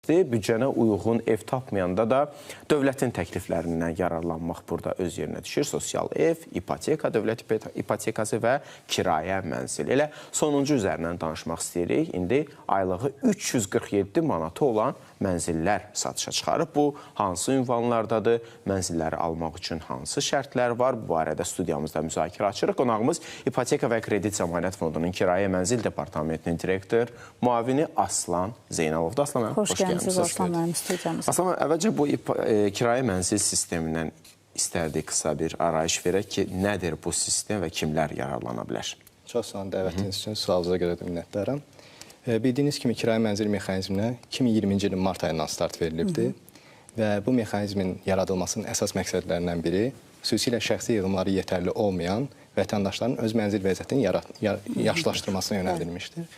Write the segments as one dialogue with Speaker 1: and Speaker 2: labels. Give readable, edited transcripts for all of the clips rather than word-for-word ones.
Speaker 1: Büdcənə uyğun ev tapmayanda da dövlətin təkliflərindən yararlanmaq burada öz yerinə düşür. Sosial ev, ipoteka, dövlət ipotekası və kirayə mənzil. Elə sonuncu üzərindən danışmaq istəyirik. İndi aylığı 347 manatı olan mənzillər satışa çıxarıb. Bu hansı ünvanlardadır? Mənzilləri almaq üçün hansı şərtlər var? Bu barədə studiyamızda müzakirə açırıq. Qonağımız İpoteka və Kredit Zəmanət Fondunun Kirayə Mənzil Departamentinin direktor, müavini Aslan Zeynalovdur. Aslan mənim, xoş gəldiniz.
Speaker 2: Aslan mənim studiyamıza.
Speaker 1: Aslan, əvvəlcə bu kirayə mənzil sistemindən istərdik qısa bir arayış verək ki, nədir bu sistem və kimlər yararlana bilər?
Speaker 3: Çox sağ olun dəvətiniz üçün, sualınıza görə də minnətdaram. Bildiyiniz kimi kirayə mənzil mexanizminə 2020-ci ilin mart ayından start verilibdir və bu mexanizmin yaradılmasının əsas məqsədlərindən biri xüsusilə şəxsi yığımları yetərli olmayan vətəndaşların öz mənzil vəziyyətini yaxşılaşdırmasına yönəldilmişdir.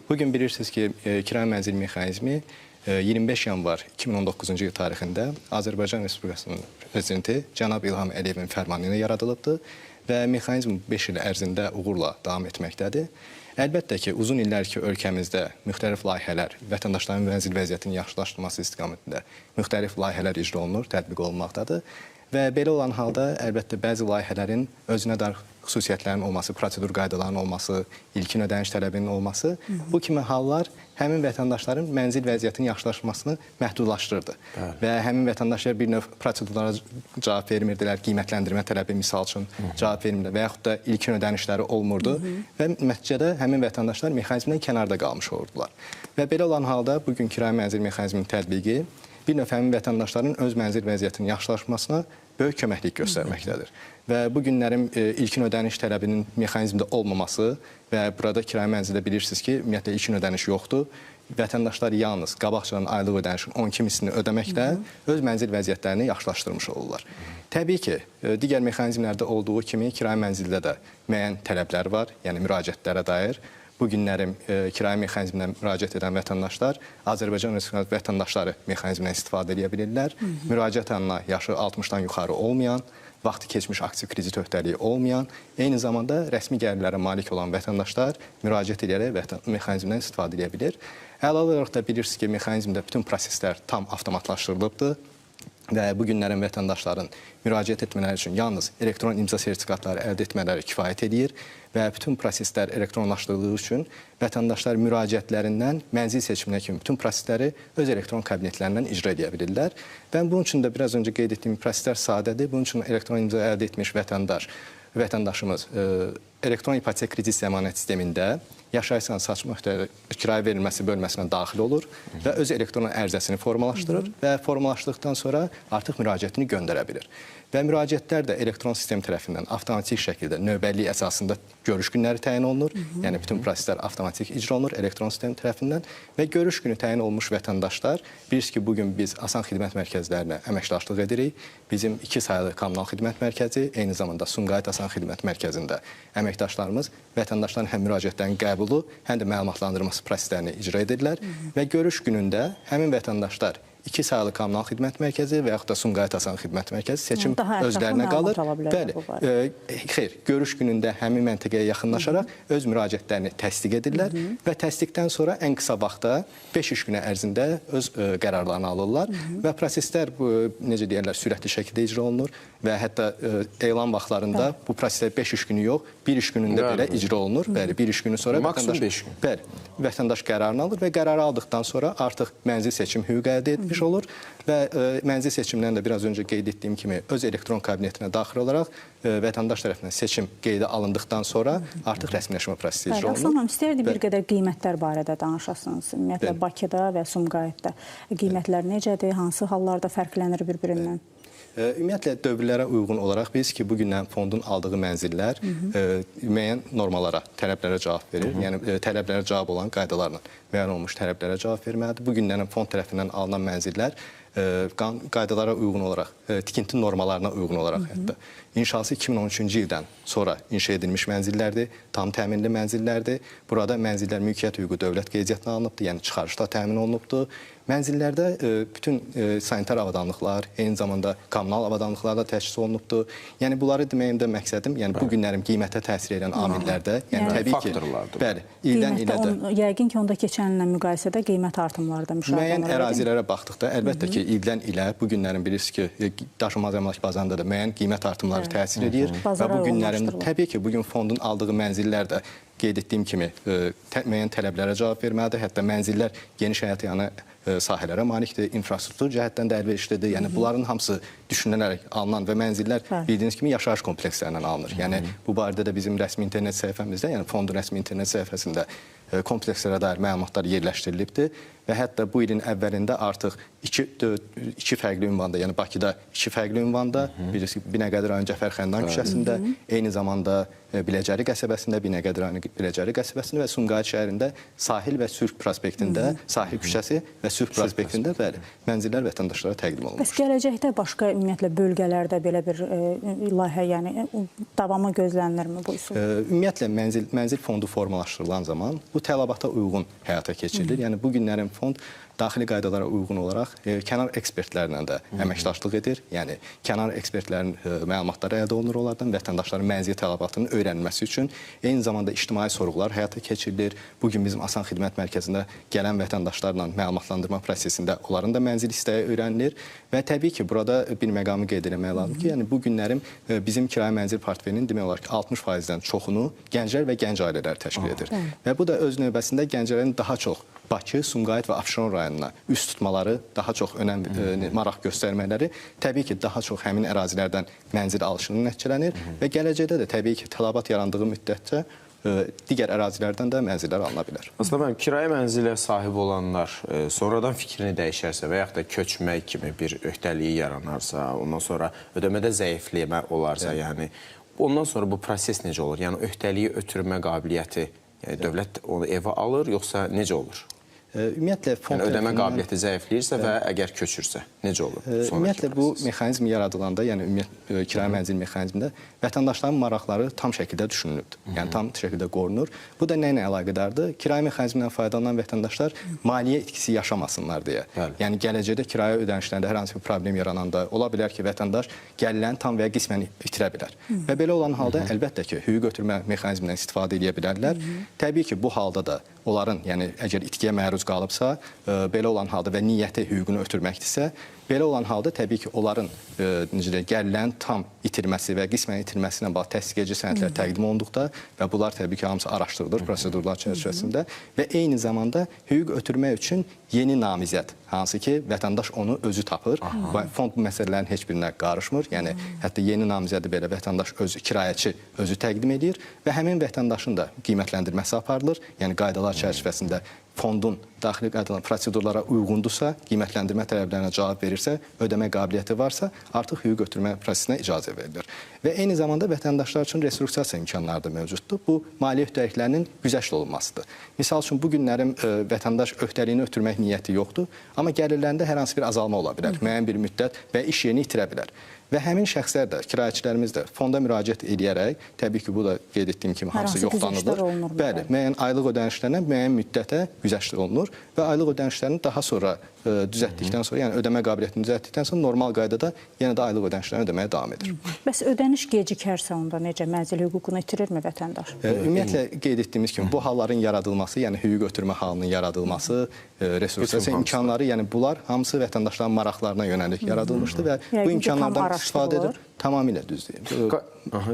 Speaker 3: Bugün bilirsiniz ki, kirayə mənzil mexanizmi 25 yanvar 2019-cu il tarixində Azərbaycan Respublikasının prezidenti cənab İlham Əliyevin fərmanı ilə yaradılıbdır və mexanizm 5 il ərzində uğurla davam etməkdədir. Əlbəttə ki, uzun illər ki, ölkəmizdə müxtəlif layihələr, vətəndaşların mənzil vəziyyətinin yaxşılaşdırılması istiqamətində müxtəlif layihələr icra olunur, tətbiq olunmaqdadır. Və belə olan halda əlbəttə bəzi layihələrin özünə dair xüsusiyyətlərin olması, prosedur qaydalarının olması, ilkin ödəniş tələbinin olması, bu kimi hallar həmin vətəndaşların mənzil vəziyyətinin yaxşılaşmasını məhdudlaşdırdı. Və həmin vətəndaşlar bir növ prosedurlara cavab vermirdilər, qiymətləndirmə tələbi misal üçün cavab vermirdilər və yaxud da ilkin ödənişləri olmurdu və nəticədə həmin vətəndaşlar mexanizmdən kənarda qalmış olurdular. Və belə olan halda bugün kirayə mənzil mexanizminin tətbiqi bir növ həmin vətəndaşların öz mənzil vəziyyətinin yaxşılaşmasına böyük köməklik göstərməkdədir. Və bu günlərin ilkin ödəniş tələbinin mexanizmdə olmaması və burada kirayə mənzildə bilirsiniz ki, ümumiyyətlə ilkin ödəniş yoxdur. Vətəndaşlar yalnız qabaqcadan aylıq ödənişin 12 mislini ödəməklə öz mənzil vəziyyətlərini yaxşılaşdırmış olurlar. Təbii ki, digər mexanizmlərdə olduğu kimi kirayə mənzildə də müəyyən tələblər var, yəni müraciətlərə dair. Bu günlərin kirayə mexanizmindən müraciət edən vətəndaşlar Azərbaycan Respublikası vətəndaşları mexanizmindən istifadə edə bilirlər. Müraciət anına yaşı 60-dan yuxarı olmayan, vaxtı keçmiş aktiv kredit öhdəliyi olmayan, eyni zamanda rəsmi gəlirlərə malik olan vətəndaşlar müraciət edərək mexanizmdən istifadə edə bilir. Əlavə olaraq da bilirsiniz ki, mexanizmdə bütün proseslər tam avtomatlaşdırılıbdır və bu günlərin vətəndaşların müraciət etmələri üçün yalnız elektron imza sertifikatları əldə etmələri kifayət edir və bütün proseslər elektronlaşdırıldığı üçün vətəndaşlar müraciətlərindən mənzil seçiminə kimi bütün prosesləri öz elektron kabinetlərindən icra edə bilirlər. Və bunun üçün də biraz öncə qeyd etdiyim proseslər sadədir. Bunun üçün elektron imza əldə etmiş vətəndaşımız elektron ipoteka kredit zəmanət sistemində yaşayışdan saçma kirayə verilməsi bölməsinə daxil olur və öz elektron ərizəsini formalaşdırır və formalaşdıqdan sonra artıq müraciətini göndərə bilir. Və müraciətlər də elektron sistem tərəfindən avtomatik şəkildə növbəllik əsasında görüş günləri təyin olunur. Yəni bütün proseslər avtomatik icra olunur elektron sistem tərəfindən və görüş günü təyin olunmuş vətəndaşlar bilirsiniz ki, bugün biz Asan Xidmət Mərkəzlərinə əməkdaşlıq edirik. Bizim 2 sayılı kommunal xidmət mərkəzi, eyni zamanda Sumqayıt Asan Xidmət Mərkəzində əməkdaşlarımız vətəndaşların həm müraciətlərin qəbulu, həm də məlumatlandırması proseslərini icra edirlər və görüş günündə həmin vətəndaşlar 2 sayılı kommunal xidmət mərkəzi və yaxud da Sumqayıt Asan Xidmət Mərkəzi seçim özlərinə qalır. Bəli, xeyr, görüş günündə həmin məntəqəyə yaxınlaşaraq öz müraciətlərini təsdiq edirlər və təsdiqdən sonra ən qısa vaxtda 5 iş günü ərzində öz qərarlarını alırlar və proseslər, necə deyərlər, sürətli şəkildə icra olunur və hətta elan vaxtlarında bu proseslər 5 iş günü yox, 1 iş günündə belə icra olunur. Bəli, 1 iş günü sonra vətəndaş qərarını alır və qərarı aldıqdan sonra artıq mənzil seçim hüququ əldə etmiş olur və mənzil seçimindən də biraz öncə qeyd etdiyim kimi öz elektron kabinetinə daxil olaraq vətəndaş tərəfindən seçim qeydə alındıqdan sonra artıq rəsmiləşmə prosesi icra olunur.
Speaker 2: Aslan mənim, istəyirdik bir qədər qiymətlər barədə danışasınız. Ümumiyyətlə Bakıda və Sumqayıtda qiymətlər necədir, hansı hallarda fərqlənir bir-birindən?
Speaker 3: Ümumiyyətlə, dövrlərə uyğun olaraq biz ki, bugündən fondun aldığı mənzillər müəyyən normalara, tələblərə cavab verir. Yəni, tələblərə cavab olan qaydalarla müəyyən olmuş tələblərə cavab verməlidir. Bugünlərin fond tərəfindən alınan mənzillər qaydalara uyğun olaraq, tikinti normalarına uyğun olaraq hətta inşası 2013-cü ildən sonra inşa edilmiş mənzillərdir, tam təminli mənzillərdir. Burada mənzillər mülkiyyət hüququ dövlət qeydiyyətinə alınıbdır, yəni çıxarışda təmin olunubdur. Mənzillərdə bütün sanitar avadanlıqlar, eyni zamanda kommunal avadanlıqlar da təşkil olunubdur. Yəni bunları deməyimdə məqsədim, yəni bu günlərin qiymətə təsir edən amillərdə, yəni təbii ki, bəli, ildən ilə də
Speaker 2: yəqin ki, onda keçən keçən illə müqayisədə qiymət artımları da müşahidə olunur.
Speaker 3: Müəyyən ərazilərə baxdıqda, əlbəttə ki, ildən ilə bu günlərin bilirsiniz ki, daşınmaz əmlak bazarında da müəyyən qiymət artımları təsir edir və bu günlərin təbii ki, bugün fondun aldığı mənzillər də qeyd etdiyim kimi müəyyən tələblərə cavab verməlidir. Hətta mənzillər geniş həyətyanı sahələrə malikdir, infrastruktur cəhətdən də əlverişlidir. Yəni bunların hamısı düşünülərək alınan və mənzillər bildiyiniz kimi yaşayış komplekslərindən alınır. Yəni bu barədə də bizim rəsmi internet səhifəmizdə, yəni fondun rəsmi internet səhifəsində komplekslərə dair məlumatlar yerləşdirilibdir və hətta bu ilin əvvəlində artıq iki fərqli ünvanda, yəni Bakıda iki fərqli ünvanda, birisi Binəqədi rayon Cəfər Xəndan küçəsində, eyni zamanda Biləcəri qəsəbəsində, Binəqədi rayon Biləcəri qəsəbəsində və Sumqayıt şəhərində Sahil və Sülh prospektində, Sahil küçəsi və Sülh prospektində bəli, mənzillər vətəndaşlara təqdim olunur.
Speaker 2: Bəs gələcəkdə başqa ümumiyyətlə bölgələrdə belə bir layihə, yəni davamı gözlənilirmi bu üsul?
Speaker 3: Ümumiyyətlə mənzil fondu formalaşdırılan zaman bu tələbata uyğun həyata keçirilir. Yəni bu günlərin fond daxili qaydalara uyğun olaraq kənar ekspertlərlə də əməkdaşlıq edir. Yəni kənar ekspertlərin məlumatları əldə olunur onlardan, vətəndaşların mənzil tələbatının öyrənilməsi üçün eyni zamanda ictimai sorğular həyata keçirilir. Bu gün bizim Asan Xidmət Mərkəzində gələn vətəndaşlarla məlumatlandırma prosesində onların da mənzil istəyi öyrənilir və təbii ki, burada bir məqamı qeyd etmək lazımdır ki, yəni bu günlərin bizim kirayə mənzil portfelinin demək olar ki, 60%-dən çoxunu gənclər və gənc ailələr təşkil edir. Və bu da öz növbəsində gənclərin daha çox Bakı, Sumqayıt və Abşeron rayonuna üst tutmaları, daha çox önəm, maraq göstərmələri təbii ki, daha çox həmin ərazilərdən mənzil alışının nəticələnir və gələcəkdə də təbii ki, tələbat yarandığı müddətcə digər ərazilərdən də mənzillər alına bilər.
Speaker 1: Aslında mən kirayə mənzilə sahib olanlar sonradan fikrini dəyişərsə və yaxud da köçmək kimi bir öhdəliyi yaranarsa, ondan sonra ödəmədə zəifləmə olarsa, yəni ondan sonra bu proses necə olur? Yəni öhdəliyi ötürmə qabiliyyəti, yəni dövlət onu evə alır, yoxsa necə olur?
Speaker 3: Ümumiyyətlə,
Speaker 1: yəni ödəmə qabiliyyəti zəifləyirsə və əgər köçürsə, necə olur?
Speaker 3: Ümumiyyətlə, bu mexanizm yaradılanda, yəni kirayə mənzil mexanizmində vətəndaşların maraqları tam şəkildə düşünülübdür. Yəni tam şəkildə qorunur. Bu da nə ilə əlaqədardır? Kirayə mexanizmindən faydalanan vətəndaşlar maliyyə itkisi yaşamasınlar deyə. Yəni gələcəkdə kirayə ödənişlərində hər hansı bir problem yarananda ola bilər ki, vətəndaş gəlirlərini tam və ya qismən itirə bilər. Və belə olan halda əlbəttə ki, hüquq ötürmə mexanizmindən istifadə edə bilərlər. Təbii ki, bu halda da onların, yəni əgər itkiyə məruz qalıbsa, belə olan halda və niyyəti hüququnu ötürməkdirsə, belə olan halda təbii ki, onların gəlirlərin tam itirməsi və qismən itirməsi ilə bağlı təsdiqləyici sənədlər təqdim olunduqda və bunlar təbii ki, hamısı araşdırılır prosedurlar çərçivəsində və eyni zamanda hüquq ötürmək üçün yeni namizəd, hansı ki, vətəndaş onu özü tapır və fond bu məsələlərin heç birinə qarışmır. Yəni, hətta yeni namizədi belə vətəndaş özü, kirayəçi özü təqdim edir və həmin vətəndaşın da qiymətləndirməsi aparılır. Yəni, qaydalar çərçivəsində fondun daxili qaydalar, prosedurlara uyğundursa, qiymətləndirmə tələblərinə cavab verirsə, ödəmə qabiliyyəti varsa, artıq hüquq ötürmə prosesinə icazə verilir. Və eyni zamanda vətəndaşlar üçün restruksiyasiya imkanları da mövcuddur. Bu, maliyyə öhdəliklərinin güzəşt olunmasıdır. Misal üçün, bu günlərin vətəndaş öhdəliyini ötürmək niyyəti yoxdur, amma gəlirlərində hər hansı bir azalma ola bilər, müəyyən bir müddət və iş yerini itirə bilər. Və həmin şəxslər də, kirayəçilərimiz də fonda müraciət edərək, təbii ki, bu da qeyd etdiyim kimi hamısı yoxlanılır. Bəli, müəyyən aylıq ödənişlərlə müəyyən müddətə güzəşt olunur və aylıq ödənişlərini daha sonra düzəltdikdən sonra, yəni ödəmə qabiliyyətini düzəltdikdən sonra normal qaydada yenə də aylıq ödənişlərini ödəməyə davam edir.
Speaker 2: Bəs ödəniş gecikərsə onda necə mənzil hüququnu itirirmi vətəndaş?
Speaker 3: Ümumiyyətlə qeyd etdiyimiz kimi bu halların yaradılması, yəni hüquq ötürmə halının yaradılması, resursiyası imkanları, yəni bunlar hamısı vətəndaşların maraqlarına yönəlik yaradılmışdır və bu imkanlardan istifadə edib tamamilə düzdür.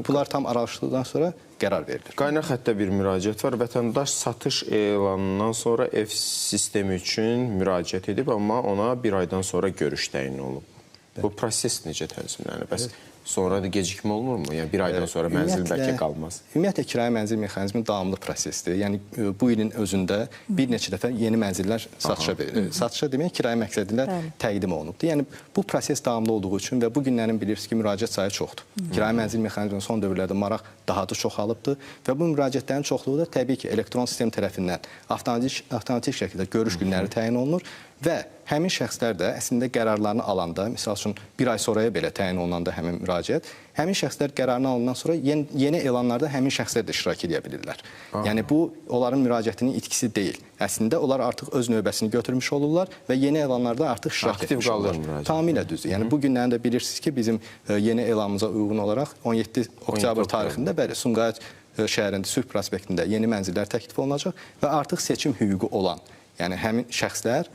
Speaker 3: Bunlar tam araşdırıldıqdan sonra qərar verilir.
Speaker 1: Qaynar xəttdə bir müraciət var. Vətəndaş satış elanından sonra ev sistemi üçün müraciət edib, amma ona bir aydan sonra görüş təyin olunub. Bu proses necə tənzimlənir? Bəs sonra da gecikmə olmurmu? Yəni bir aydan sonra mənzil bəlkə qalmaz.
Speaker 3: Ümumiyyətlə kirayə mənzil mexanizmi davamlı prosesdir. Yəni bu ilin özündə bir neçə dəfə yeni mənzillər satışa verilir. Satışa demək kirayə məqsədilə təqdim olunubdur. Yəni bu proses davamlı olduğu üçün və bu günlərin bilirsiniz ki, müraciət sayı çoxdur. Kirayə mənzil mexanizminin son dövrlərdə maraq daha da çoxalıbdır və bu müraciətlərin çoxluğu da təbii ki, elektron sistem tərəfindən avtomatik şəkildə görüş günləri təyin olunur və həmin şəxslər də əslində qərarlarını alanda, misal üçün bir ay sonraya belə təyin olunanda həmin müraciət, həmin şəxslər qərarını alandan sonra yeni elanlarda həmin şəxslər də iştirak edə bilirlər. Yəni bu, onların müraciətinin itkisi deyil. Əslində, onlar artıq öz növbəsini götürmüş olurlar və yeni elanlarda artıq iştirak etmiş olurlar. Tamamilə düzdür. Yəni bu günlərin də bilirsiniz ki, bizim yeni elanımıza uyğun olaraq 17 oktyabr tarixində bəli, Sumqayıt şəhərində Sülh prospektində yeni mənzillər təklif olunacaq və artıq seçim hüququ olan Yəni həmin şəxslər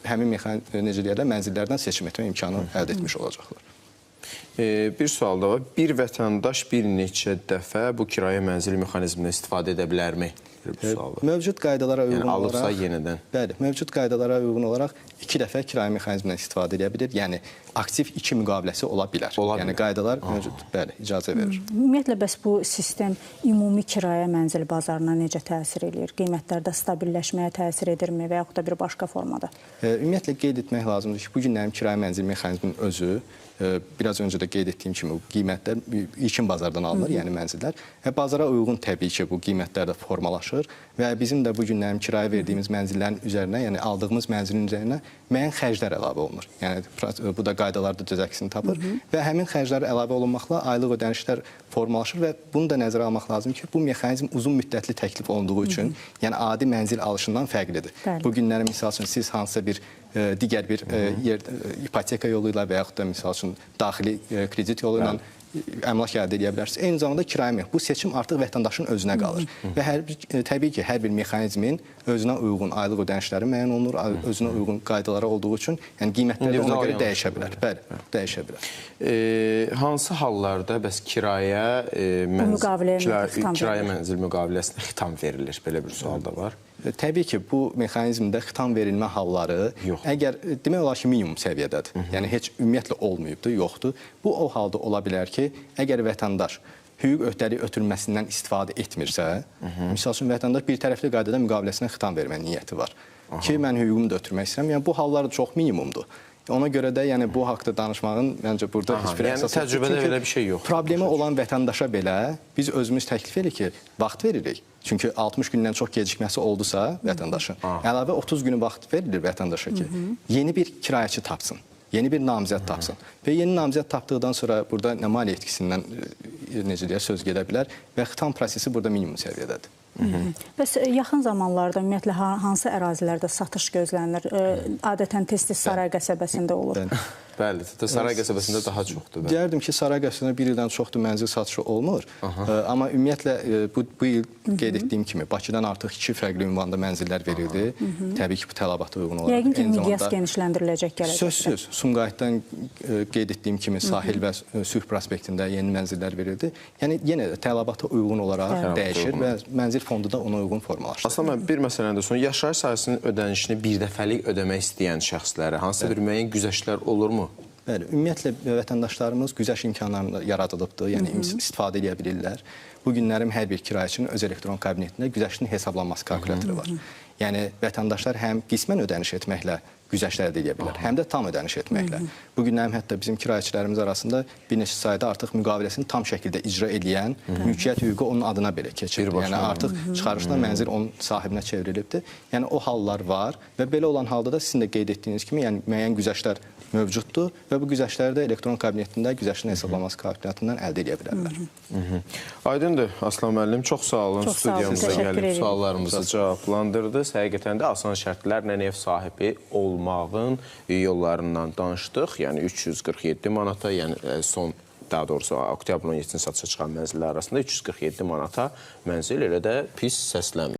Speaker 3: həmin necə deyirlər, mənzillərdən seçim etmə imkanı əldə etmiş olacaqlar.
Speaker 1: Bir sual da var. Bir vətəndaş bir neçə dəfə bu kirayə mənzili mexanizmindən istifadə edə bilərmi?
Speaker 3: Mövcud qaydalara uyğun
Speaker 1: yəni, alıbsa
Speaker 3: olaraq
Speaker 1: yenidən.
Speaker 3: Bəli, mövcud qaydalara uyğun olaraq 2 dəfə kirayə mexanizmindən istifadə edə bilir. Yəni aktiv 2 müqaviləsi ola bilər. Yəni qaydalar mövcud, bəli, icazə verir.
Speaker 2: Ümumiyyətlə bəs bu sistem ümumi kirayə mənzil bazarına necə təsir eləyir? Qiymətlərdə stabilləşməyə təsir edirmi və yaxud da bir başqa formada?
Speaker 3: Ümumiyyətlə qeyd etmək lazımdır ki, bu günlərin kirayə mənzil mexanizminin özü biraz öncə də qeyd etdiyim kimi bu qiymətlər ilkin bazardan alınır, yəni mənzillər. Bazara uyğun təbii ki, bu qiymətlər də formalaşır və bizim də bu günlərin kirayə verdiyimiz mənzillərin üzərinə, yəni aldığımız mənzilin üzərinə müəyyən xərclər əlavə olunur. Yəni bu da qaydalarda öz əksini tapır və həmin xərclər əlavə olunmaqla aylıq ödənişlər formalaşır və bunu da nəzərə almaq lazım ki, bu mexanizm uzun müddətli təklif olunduğu üçün, yəni adi mənzil alışından fərqlidir. Bu günlərin misal üçün siz hansısa bir digər bir ipoteka yolu ilə və yaxud da misal üçün daxili kredit yolu ilə əmlak əldə edə bilərsiniz. Eyni zamanda kirayə bu seçim artıq vətəndaşın özünə qalır. Və təbii ki, hər bir mexanizmin özünə uyğun aylıq ödənişləri müəyyən olunur, özünə uyğun qaydalara olduğu üçün, yəni qiymətləri ona görə dəyişə bilər. Bəli, dəyişə bilər.
Speaker 1: Hansı hallarda bəs kirayə mənzil müqaviləsinə xitam verilir? Belə bir sual da var.
Speaker 3: Təbii ki, bu mexanizmdə xitam verilmə halları əgər demək olar ki, minimum səviyyədədir. Yəni heç ümumiyyətlə olmayıbdır, yoxdur. Bu o halda ola bilər ki, əgər vətəndaş hüquq öhdəlik ötürülməsindən istifadə etmirsə, misal üçün vətəndaş bir tərəfli qaydada müqaviləsinə xitam vermə niyyəti var ki, mən hüququmu da ötürmək istəyirəm. Yəni bu hallar çox minimumdur. Ona görə də yəni bu haqda danışmağın məncə burada heç bir əsas yoxdur.
Speaker 1: Təcrübədə belə bir şey yoxdur.
Speaker 3: Problemi olan vətəndaşa belə biz özümüz təklif edirik ki, vaxt veririk. Çünki 60 gündən çox gecikməsi oldusa vətəndaşın, əlavə 30 günü vaxt verilir vətəndaşa ki, yeni bir kirayəçi tapsın, yeni bir namizəd tapsın. Və yeni namizəd tapdıqdan sonra burada nə maliyyə etkisindən necə deyə söz gedə bilər və xitam prosesi burada minimum səviyyədədir.
Speaker 2: Bəs yaxın zamanlarda ümumiyyətlə hansı ərazilərdə satış gözlənilir? Adətən tez-tez Saray qəsəbəsində olur.
Speaker 1: Bəli, Saray qəsəbəsində daha çoxdur.
Speaker 3: Deyərdim ki, Saray qəsəbəsində bir ildən çoxdur mənzil satışı olmur. Amma ümumiyyətlə bu il qeyd etdiyim kimi Bakıdan artıq 2 fərqli ünvanda mənzillər verildi. Təbii ki, bu tələbata uyğun olaraq.
Speaker 2: Yəqin ki, miqyas genişləndiriləcək gələcəkdə.
Speaker 3: Sözsüz, Sumqayıtdan qeyd etdiyim kimi Sahil və Sülh prospektində yeni mənzillər verildi. Yəni yenə də tələbata uyğun olaraq dəyişir və mənzil fondu da ona uyğun formalaşır.
Speaker 1: Aslında mən bir məsələndə sonra yaşayış sahəsinin ödənişini birdəfəlik ödəmək istəyən şəxslərə hansısa bir müəyyən güzəştlər olurmu?
Speaker 3: Bəli, ümumiyyətlə vətəndaşlarımız güzəşt imkanlarında yaradılıbdır, yəni istifadə edə bilirlər. Bu günlərin hər bir kirayəçinin öz elektron kabinetində güzəştin hesablanması kalkulatoru var. Yəni vətəndaşlar həm qismən ödəniş etməklə güzəşt əldə edə bilər, həm də tam ödəniş etməklə. Bu günlərim hətta bizim kirayəçilərimiz arasında bir neçə sayda artıq müqaviləsini tam şəkildə icra edən mülkiyyət hüququ onun adına belə keçir. Yəni artıq çıxarışla mənzil onun sahibinə çevrilibdir. Yəni o hallar var və belə olan halda da sizin də qeyd etdiyiniz kimi, yəni müəyyən güzəştlər mövcuddur və bu güzəştləri də elektron kabinetində güzəştin hesablaması kalkulatorundən əldə edə bilərlər.
Speaker 1: Aydındır, Aslan müəllim, çox sağ olun. Studiyamıza gəlib suallarımızı cavablandırdınız. Həqiqətən də asan şərtlərlə ev sahibi olmağın yollarından danışdıq. Yəni 347 manata, yəni son daha doğrusu oktyabrın 17-ci satışa çıxan mənzillər arasında 347 manata mənzil elə də pis səslənmir.